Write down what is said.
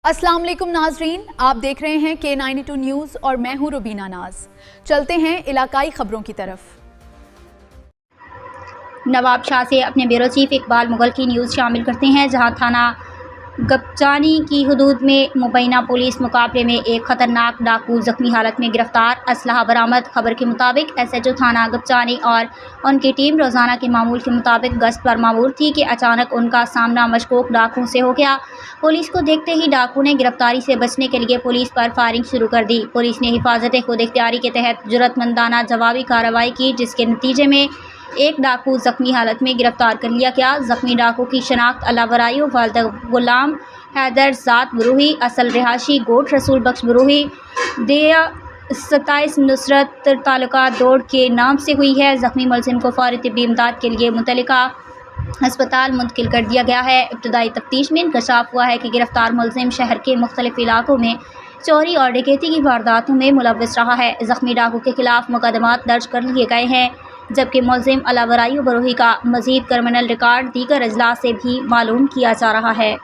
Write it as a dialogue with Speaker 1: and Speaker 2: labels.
Speaker 1: अस्सलाम वालेकुम नाजरीन, आप देख रहे हैं K92 न्यूज़ और मैं हूं रुबीना नाज। चलते हैं इलाकाई खबरों की तरफ।
Speaker 2: नवाब शाह से अपने ब्यूरो चीफ इकबाल मुगल की न्यूज़ शामिल करते हैं, जहां थाना गपचानी की हदूद में मुबैना पुलिस मुकाबले में एक खतरनाक डाकू जख्मी हालत में गिरफ्तार, असलहा बरामद। खबर के मुताबिक SHO थाना गपचानी और उनकी टीम रोज़ाना के मामूल के मुताबिक गश्त पर मामूर थी कि अचानक उनका सामना मशकूक डाकू से हो गया। पुलिस को देखते ही डाकू ने गिरफ्तारी से बचने के लिए पुलिस पर फायरिंग शुरू कर दी। पुलिस ने हिफाजत खुद इख्तियारी के तहत जुर्रतमंदाना जवाबी कार्रवाई की, जिसके नतीजे में एक डाकू जख्मी हालत में गिरफ्तार कर लिया गया। जख्मी डाकू की शनाख्त अलावराई वालिद गुलाम हैदर ज़ात बरूही, असल रिहाशी गोट रसूल बख्श बरूही, दिया 27 नुसरत तालुका दौड़ के नाम से हुई है। जख्मी मुलजिम को फौरी तिब्बी इमदाद के लिए मुतल्लिका अस्पताल मुंतकिल कर दिया गया है। इब्तदाई तफ्तीश में इंकशाफ हुआ है कि गिरफ्तार मुलजिम शहर के मुख्तलिफ इलाकों में चोरी और डकैती की वारदातों में मुलव्वस रहा है। जख्मी डाकू के खिलाफ मुकदमात दर्ज कर लिए गए हैं, जबकि मुलजिम अलावराई बरूही का मजीद क्रिमिनल रिकॉर्ड दीगर अजला से भी मालूम किया जा रहा है।